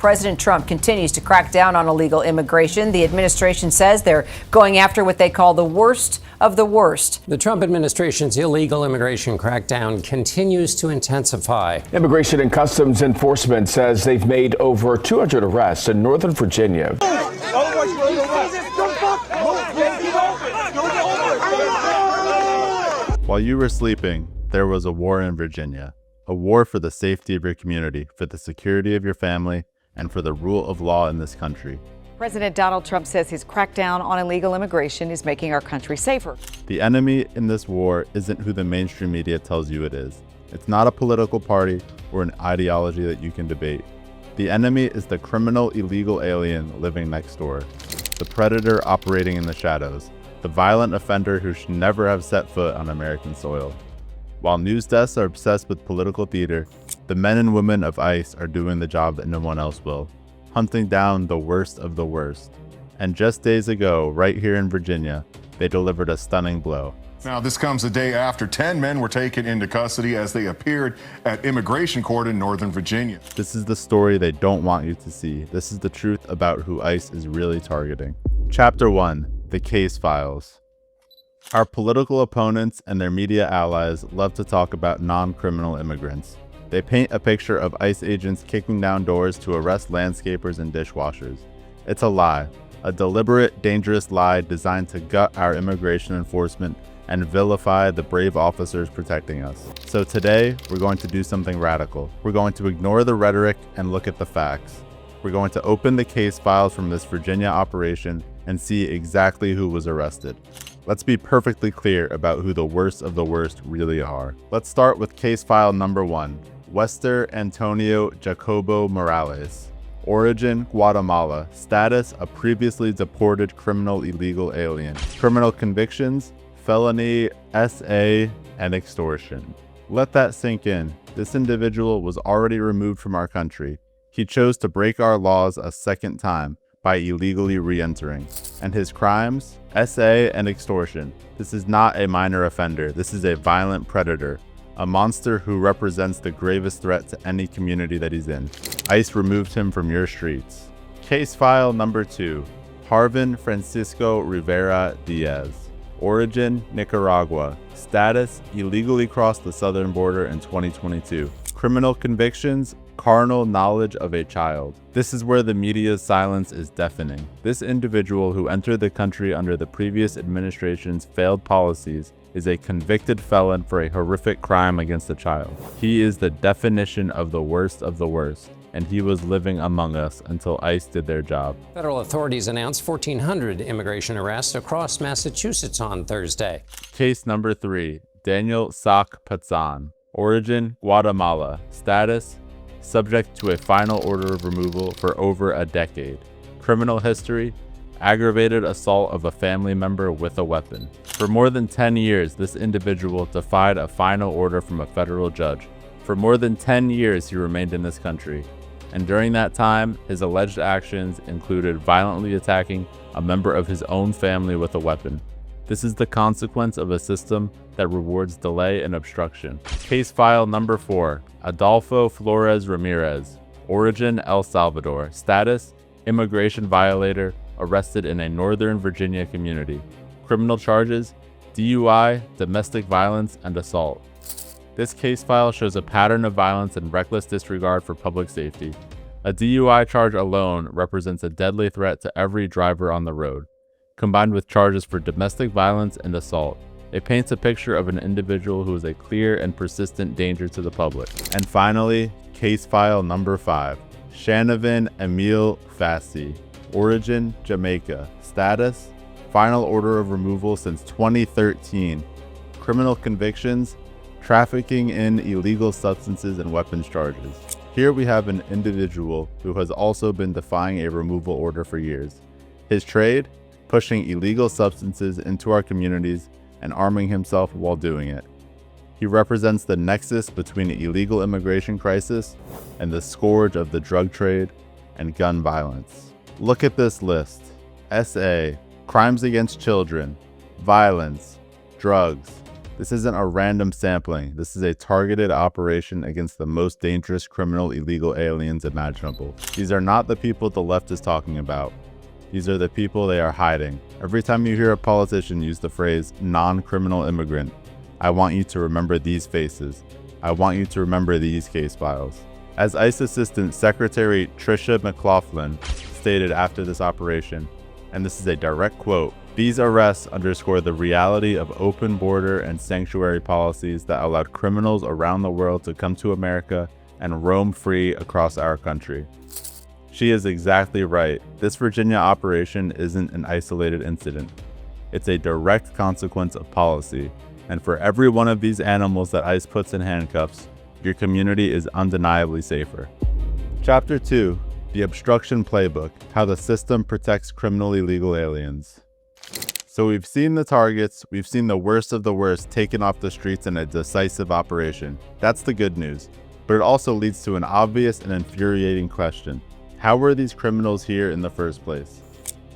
President Trump continues to crack down on illegal immigration. The administration says they're going after what they call the worst of the worst. The Trump administration's illegal immigration crackdown continues to intensify. Immigration and Customs Enforcement says they've made over 200 arrests in Northern Virginia. While you were sleeping, there was a war in Virginia. A war for the safety of your community, for the security of your family, and for the rule of law in this country. President Donald Trump says his crackdown on illegal immigration is making our country safer. The enemy in this war isn't who the mainstream media tells you it is. It's not a political party or an ideology that you can debate. The enemy is the criminal illegal alien living next door, the predator operating in the shadows, the violent offender who should never have set foot on American soil. While news desks are obsessed with political theater, the men and women of ICE are doing the job that no one else will, hunting down the worst of the worst. And just days ago, right here in Virginia, they delivered a stunning blow. Now, this comes a day after 10 men were taken into custody as they appeared at immigration court in Northern Virginia. This is the story they don't want you to see. This is the truth about who ICE is really targeting. Chapter 1, The Case Files. Our political opponents and their media allies love to talk about non-criminal immigrants. They paint a picture of ICE agents kicking down doors to arrest landscapers and dishwashers. It's a lie, a deliberate, dangerous lie designed to gut our immigration enforcement and vilify the brave officers protecting us. So today, we're going to do something radical. We're going to ignore the rhetoric and look at the facts. We're going to open the case files from this Virginia operation and see exactly who was arrested. Let's be perfectly clear about who the worst of the worst really are. Let's start with case file number 1, Wester Antonio Jacobo Morales. Origin, Guatemala. Status, a previously deported criminal illegal alien. Criminal convictions, felony, SA, and extortion. Let that sink in. This individual was already removed from our country. He chose to break our laws a second time by illegally re-entering. And his crimes, SA and extortion. This is not a minor offender. This is a violent predator, a monster who represents the gravest threat to any community that he's in. ICE removed him from your streets. Case file number 2, Harvin Francisco Rivera Diaz. Origin, Nicaragua. Status, illegally crossed the southern border in 2022. Criminal convictions, carnal knowledge of a child. This is where the media's silence is deafening. This individual who entered the country under the previous administration's failed policies is a convicted felon for a horrific crime against a child. He is the definition of the worst, and he was living among us until ICE did their job. Federal authorities announced 1,400 immigration arrests across Massachusetts on Thursday. Case number 3, Daniel Sac Pazan. Origin, Guatemala. Status, subject to a final order of removal for over a decade. Criminal history, aggravated assault of a family member with a weapon. For more than 10 years, this individual defied a final order from a federal judge. For more than 10 years, he remained in this country. And during that time, his alleged actions included violently attacking a member of his own family with a weapon. This is the consequence of a system that rewards delay and obstruction. Case file number 4, Adolfo Flores Ramirez. Origin, El Salvador. Status, immigration violator, arrested in a Northern Virginia community. Criminal charges, DUI, domestic violence, and assault. This case file shows a pattern of violence and reckless disregard for public safety. A DUI charge alone represents a deadly threat to every driver on the road, combined with charges for domestic violence and assault. It paints a picture of an individual who is a clear and persistent danger to the public. And finally, case file number 5, Shanavin Emil Fassi. Origin, Jamaica. Status, final order of removal since 2013. Criminal convictions, trafficking in illegal substances and weapons charges. Here we have an individual who has also been defying a removal order for years. His trade, pushing illegal substances into our communities and arming himself while doing it. He represents the nexus between the illegal immigration crisis and the scourge of the drug trade and gun violence. Look at this list. SA, crimes against children, violence, drugs. This isn't a random sampling. This is a targeted operation against the most dangerous criminal illegal aliens imaginable. These are not the people the left is talking about. These are the people they are hiding. Every time you hear a politician use the phrase non-criminal immigrant, I want you to remember these faces. I want you to remember these case files. As ICE Assistant Secretary Tricia McLaughlin stated after this operation, and this is a direct quote, "These arrests underscore the reality of open border and sanctuary policies that allowed criminals around the world to come to America and roam free across our country." She is exactly right. This Virginia operation isn't an isolated incident. It's a direct consequence of policy. And for every one of these animals that ICE puts in handcuffs, your community is undeniably safer. Chapter 2, The Obstruction Playbook, How the System Protects Criminal Illegal Aliens. So we've seen the targets, we've seen the worst of the worst taken off the streets in a decisive operation. That's the good news. But it also leads to an obvious and infuriating question. How were these criminals here in the first place?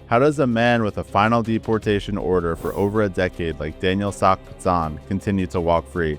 How does a man with a final deportation order for over a decade like Daniel Sakpazan continue to walk free?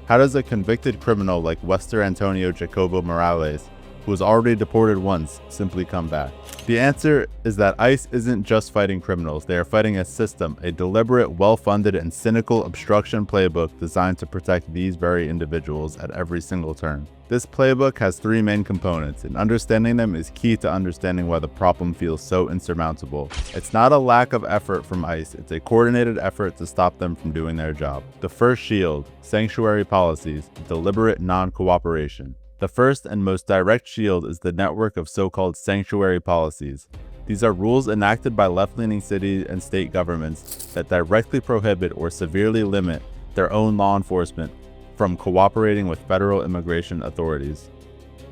How does a convicted criminal like Wester Antonio Jacobo Morales, who was already deported once, simply come back? The answer is that ICE isn't just fighting criminals. They are fighting a system, a deliberate, well-funded, and cynical obstruction playbook designed to protect these very individuals at every single turn. This playbook has three main components, and understanding them is key to understanding why the problem feels so insurmountable. It's not a lack of effort from ICE, it's a coordinated effort to stop them from doing their job. The first shield, sanctuary policies, deliberate non-cooperation. The first and most direct shield is the network of so-called sanctuary policies. These are rules enacted by left-leaning city and state governments that directly prohibit or severely limit their own law enforcement from cooperating with federal immigration authorities.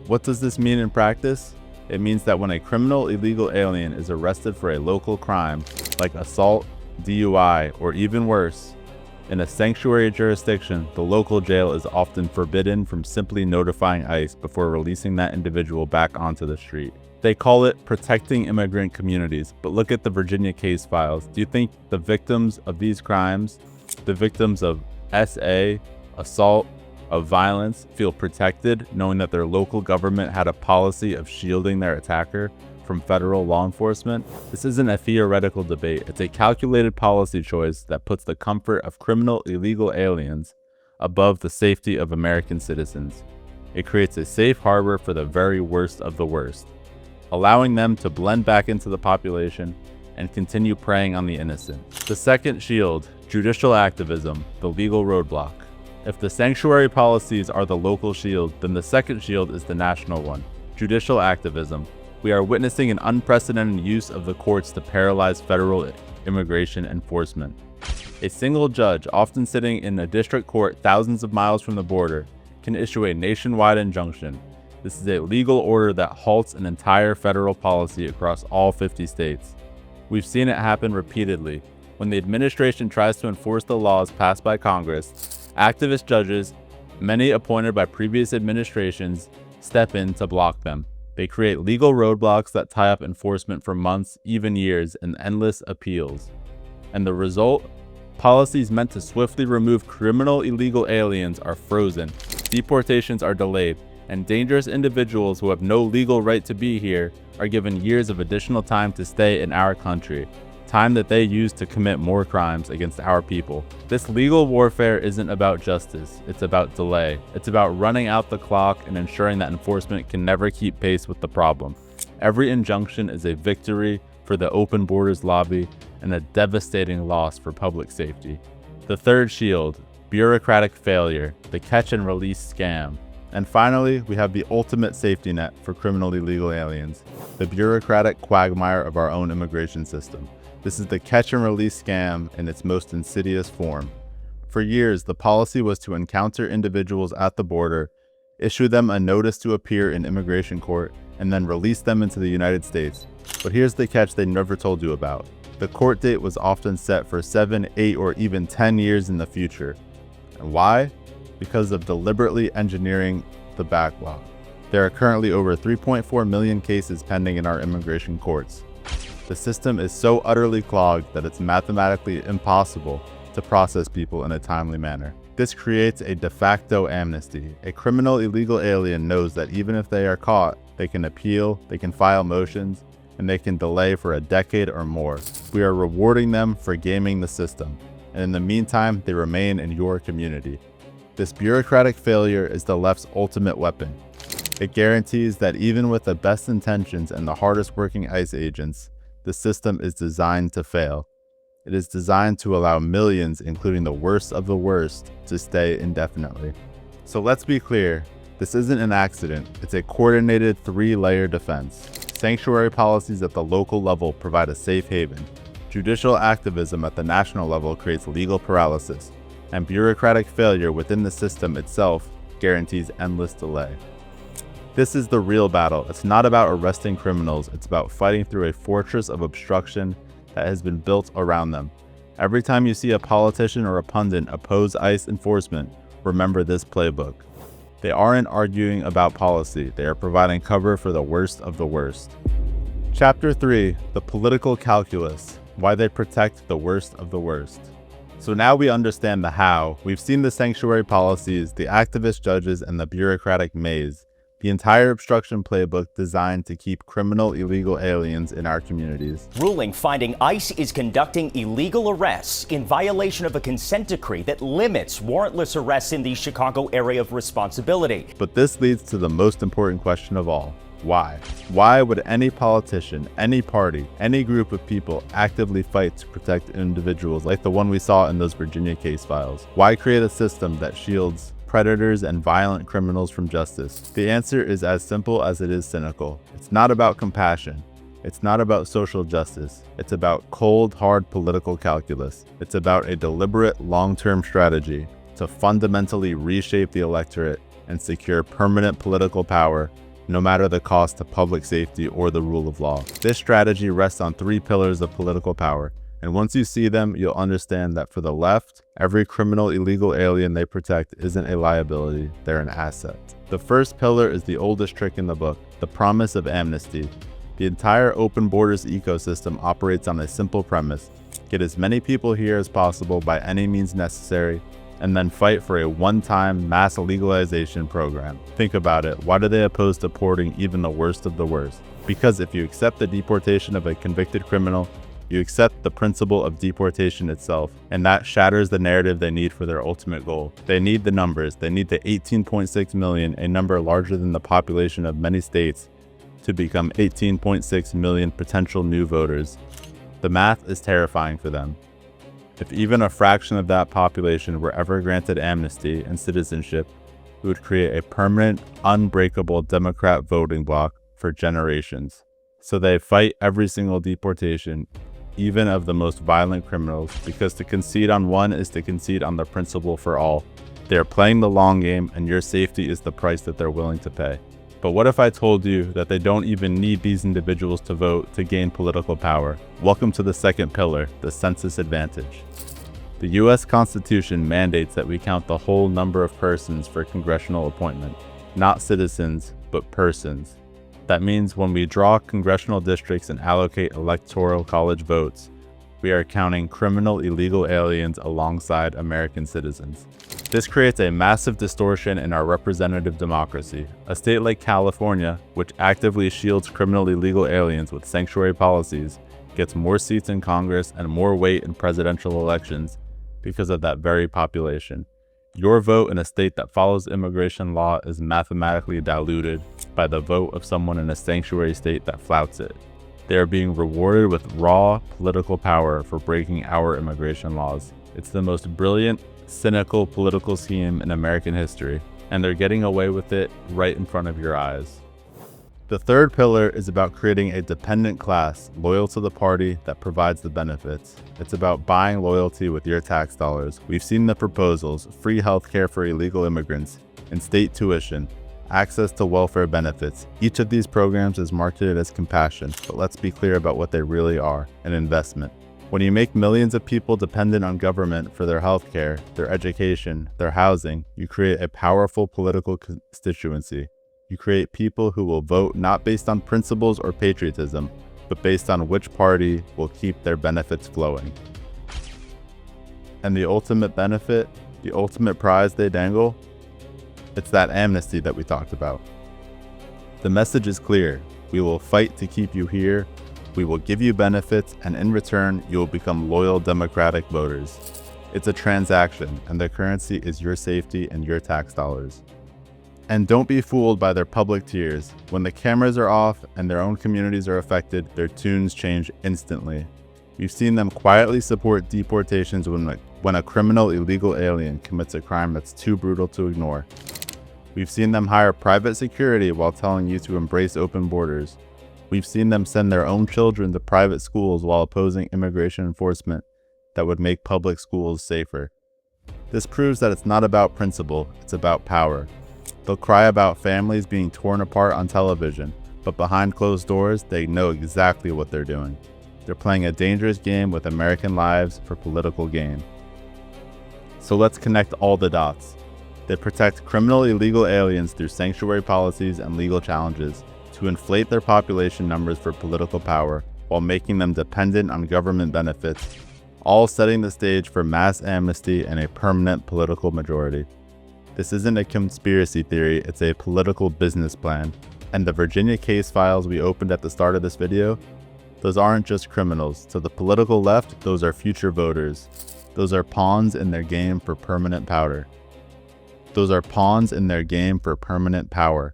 What does this mean in practice? It means that when a criminal illegal alien is arrested for a local crime, like assault, DUI, or even worse, in a sanctuary jurisdiction, the local jail is often forbidden from simply notifying ICE before releasing that individual back onto the street. They call it protecting immigrant communities, but look at the Virginia case files. Do you think the victims of these crimes, the victims of SA, assault, of violence, feel protected knowing that their local government had a policy of shielding their attacker from federal law enforcement? This isn't a theoretical debate. It's a calculated policy choice that puts the comfort of criminal illegal aliens above the safety of American citizens. It creates a safe harbor for the very worst of the worst, allowing them to blend back into the population and continue preying on the innocent. The second shield, judicial activism, the legal roadblock. If the sanctuary policies are the local shield, then the second shield is the national one, judicial activism. We are witnessing an unprecedented use of the courts to paralyze federal immigration enforcement. A single judge, often sitting in a district court thousands of miles from the border, can issue a nationwide injunction. This is a legal order that halts an entire federal policy across all 50 states. We've seen it happen repeatedly. When the administration tries to enforce the laws passed by Congress, activist judges, many appointed by previous administrations, step in to block them. They create legal roadblocks that tie up enforcement for months, even years, in endless appeals. And the result? Policies meant to swiftly remove criminal illegal aliens are frozen, deportations are delayed, and dangerous individuals who have no legal right to be here are given years of additional time to stay in our country, time that they use to commit more crimes against our people. This legal warfare isn't about justice, it's about delay. It's about running out the clock and ensuring that enforcement can never keep pace with the problem. Every injunction is a victory for the open borders lobby and a devastating loss for public safety. The third shield, bureaucratic failure, the catch and release scam. And finally, we have the ultimate safety net for criminal illegal aliens, the bureaucratic quagmire of our own immigration system. This is the catch and release scam in its most insidious form. For years, the policy was to encounter individuals at the border, issue them a notice to appear in immigration court, and then release them into the United States. But here's the catch they never told you about. The court date was often set for 7, 8, or even 10 years in the future. And why? Because of deliberately engineering the backlog. There are currently over 3.4 million cases pending in our immigration courts. The system is so utterly clogged that it's mathematically impossible to process people in a timely manner. This creates a de facto amnesty. A criminal illegal alien knows that even if they are caught, they can appeal, they can file motions, and they can delay for a decade or more. We are rewarding them for gaming the system, and in the meantime, they remain in your community. This bureaucratic failure is the left's ultimate weapon. It guarantees that even with the best intentions and the hardest working ICE agents, the system is designed to fail. It is designed to allow millions, including the worst of the worst, to stay indefinitely. So let's be clear, this isn't an accident. It's a coordinated 3-layer defense. Sanctuary policies at the local level provide a safe haven. Judicial activism at the national level creates legal paralysis. And bureaucratic failure within the system itself guarantees endless delay. This is the real battle. It's not about arresting criminals. It's about fighting through a fortress of obstruction that has been built around them. Every time you see a politician or a pundit oppose ICE enforcement, remember this playbook. They aren't arguing about policy. They are providing cover for the worst of the worst. Chapter 3, the political calculus, why they protect the worst of the worst. So now we understand the how. We've seen the sanctuary policies, the activist judges, and the bureaucratic maze. The entire obstruction playbook designed to keep criminal illegal aliens in our communities. Ruling finding ICE is conducting illegal arrests in violation of a consent decree that limits warrantless arrests in the Chicago area of responsibility. But this leads to the most important question of all. Why? Why would any politician, any party, any group of people actively fight to protect individuals like the one we saw in those Virginia case files? Why create a system that shields predators and violent criminals from justice? The answer is as simple as it is cynical. It's not about compassion. It's not about social justice. It's about cold, hard political calculus. It's about a deliberate, long-term strategy to fundamentally reshape the electorate and secure permanent political power, no matter the cost to public safety or the rule of law. This strategy rests on 3 pillars of political power. And once you see them, you'll understand that for the left, every criminal illegal alien they protect isn't a liability, they're an asset. The first pillar is the oldest trick in the book, the promise of amnesty. The entire open borders ecosystem operates on a simple premise: get as many people here as possible by any means necessary, and then fight for a one-time mass legalization program. Think about it, why do they oppose deporting even the worst of the worst? Because if you accept the deportation of a convicted criminal, you accept the principle of deportation itself, and that shatters the narrative they need for their ultimate goal. They need the numbers. They need the 18.6 million, a number larger than the population of many states, to become 18.6 million potential new voters. The math is terrifying for them. If even a fraction of that population were ever granted amnesty and citizenship, it would create a permanent, unbreakable Democrat voting bloc for generations. So they fight every single deportation, even of the most violent criminals, because to concede on one is to concede on the principle for all. They are playing the long game, and your safety is the price that they're willing to pay. But what if I told you that they don't even need these individuals to vote to gain political power? Welcome to the second pillar, the census advantage. The US Constitution mandates that we count the whole number of persons for congressional appointment, not citizens, but persons. That means when we draw congressional districts and allocate electoral college votes, we are counting criminal illegal aliens alongside American citizens. This creates a massive distortion in our representative democracy. A state like California, which actively shields criminal illegal aliens with sanctuary policies, gets more seats in Congress and more weight in presidential elections because of that very population. Your vote in a state that follows immigration law is mathematically diluted by the vote of someone in a sanctuary state that flouts it. They are being rewarded with raw political power for breaking our immigration laws. It's the most brilliant, cynical political scheme in American history, and they're getting away with it right in front of your eyes. The third pillar is about creating a dependent class loyal to the party that provides the benefits. It's about buying loyalty with your tax dollars. We've seen the proposals: free healthcare for illegal immigrants, in-state tuition, access to welfare benefits. Each of these programs is marketed as compassion, but let's be clear about what they really are: an investment. When you make millions of people dependent on government for their healthcare, their education, their housing, you create a powerful political constituency. You create people who will vote not based on principles or patriotism, but based on which party will keep their benefits flowing. And the ultimate benefit? The ultimate prize they dangle? It's that amnesty that we talked about. The message is clear. We will fight to keep you here. We will give you benefits, and in return, you will become loyal Democratic voters. It's a transaction, and the currency is your safety and your tax dollars. And don't be fooled by their public tears. When the cameras are off and their own communities are affected, their tunes change instantly. We've seen them quietly support deportations when a criminal illegal alien commits a crime that's too brutal to ignore. We've seen them hire private security while telling you to embrace open borders. We've seen them send their own children to private schools while opposing immigration enforcement that would make public schools safer. This proves that it's not about principle, it's about power. They'll cry about families being torn apart on television, but behind closed doors, they know exactly what they're doing. They're playing a dangerous game with American lives for political gain. So let's connect all the dots. They protect criminal illegal aliens through sanctuary policies and legal challenges to inflate their population numbers for political power while making them dependent on government benefits, all setting the stage for mass amnesty and a permanent political majority. This isn't a conspiracy theory, it's a political business plan. And the Virginia case files we opened at the start of this video, those aren't just criminals. To the political left, those are future voters. Those are pawns in their game for permanent power. Those are pawns in their game for permanent power.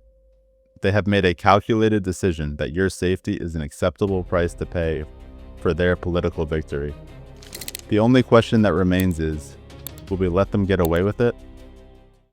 They have made a calculated decision that your safety is an acceptable price to pay for their political victory. The only question that remains is, will we let them get away with it?